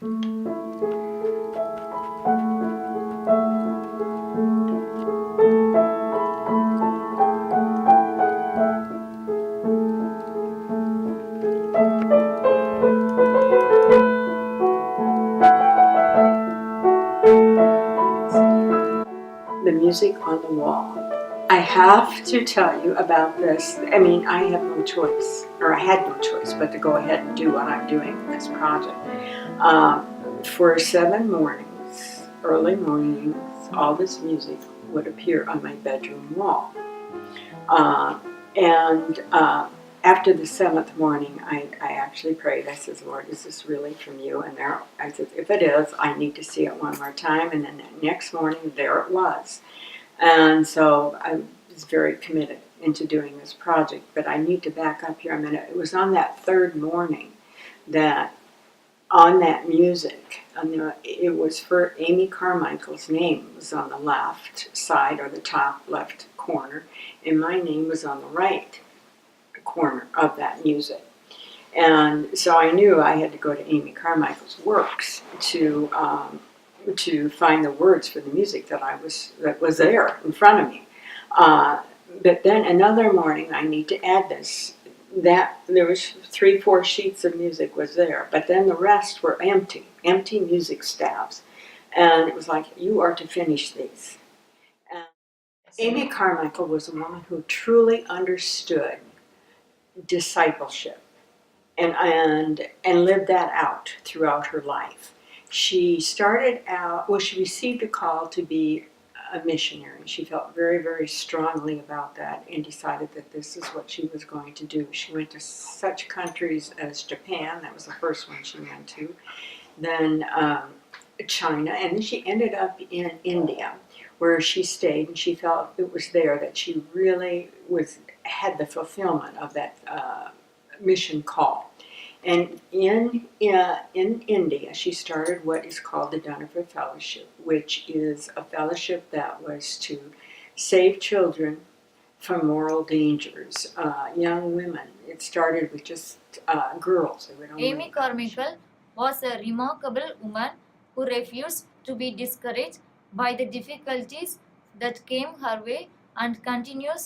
The music on the wall. I have to tell you about this. I mean, I have no choice, or I had no choice but to go ahead and do what I'm doing in this project. For 7 mornings, early mornings, all this music would appear on my bedroom wall. Uh, and after the 7th morning, I actually prayed. I said, Lord, is this really from you? And there, I said, if it is, I need to see it one more time. And then the next morning, there it was. And so I was very committed into doing this project. But I need to back up here a minute. It was on that 3rd morning that on that music, it was for Amy Carmichael's name was on the left side or the top left corner, and my name was on the right corner of that music. And so I knew I had to go to Amy Carmichael's works to find the words for the music that was there in front of me. But then another morning, I need to add this. That there was 3-4 sheets of music was there, but then the rest were empty music stabs, and it was like, you are to finish these. And Amy Carmichael was a woman who truly understood discipleship and lived that out throughout her life. She started out, well, she received a call to be a missionary. She felt very, very strongly about that and decided that this is what she was going to do. She went to such countries as Japan, that was the first one she went to, then China, and then she ended up in India, where she stayed, and she felt it was there that she really had the fulfillment of that mission call. And in India, she started what is called the Dohnavur Fellowship, which is a fellowship that was to save children from moral dangers, young women. It started with just girls. Amy Carmichael was a remarkable woman who refused to be discouraged by the difficulties that came her way and continued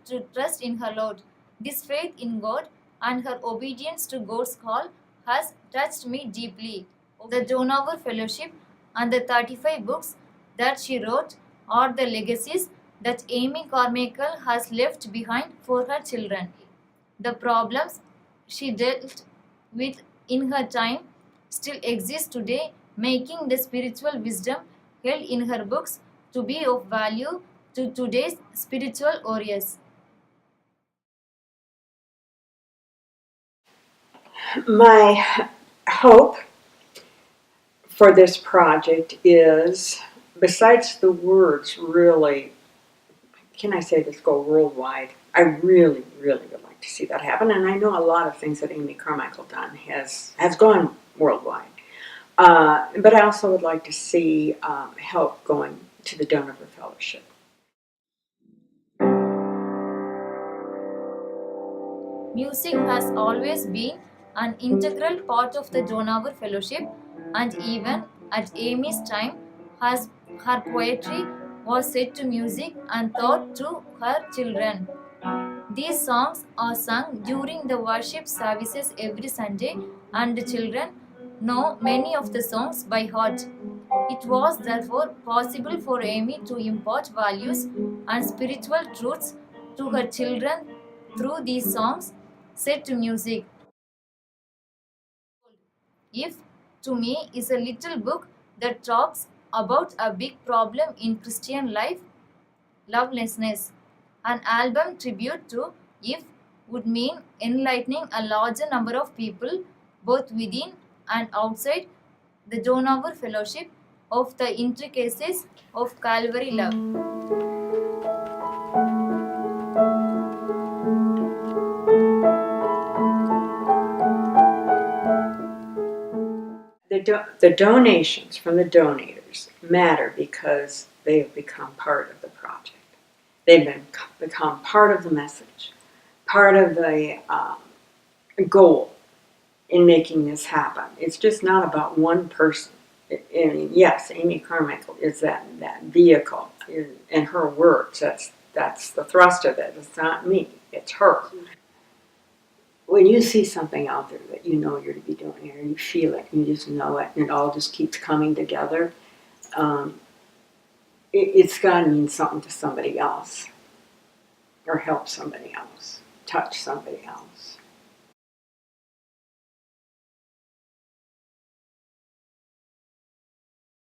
to trust in her Lord. This faith in God and her obedience to God's call has touched me deeply. The Dohnavur Fellowship and the 35 books that she wrote are the legacies that Amy Carmichael has left behind for her children. The problems she dealt with in her time still exist today, making the spiritual wisdom held in her books to be of value to today's spiritual warriors. My hope for this project is, besides the words really, can I say this, go worldwide, I really, really would like to see that happen. And I know a lot of things that Amy Carmichael done has gone worldwide. But I also would like to see help going to the Dohnavur Fellowship. Music has always been an integral part of the Dohnavur Fellowship, and even at Amy's time, her poetry was set to music and taught to her children. These songs are sung during the worship services every Sunday, and the children know many of the songs by heart. It was therefore possible for Amy to impart values and spiritual truths to her children through these songs set to music. If, to me, is a little book that talks about a big problem in Christian life, lovelessness. An album tribute to If would mean enlightening a larger number of people, both within and outside the Dohnavur Fellowship, of the intricacies of Calvary love. The donations from the donators matter because they have become part of the project. They've become part of the message, part of the goal. in making this happen. It's just not about one person. I mean, yes, Amy Carmichael is that vehicle in her words. That's the thrust of it. It's not me. It's her. When you see something out there that you know you're to be doing it, or you feel it, you just know it, and it all just keeps coming together, it's got to mean something to somebody else, or help somebody else, touch somebody else.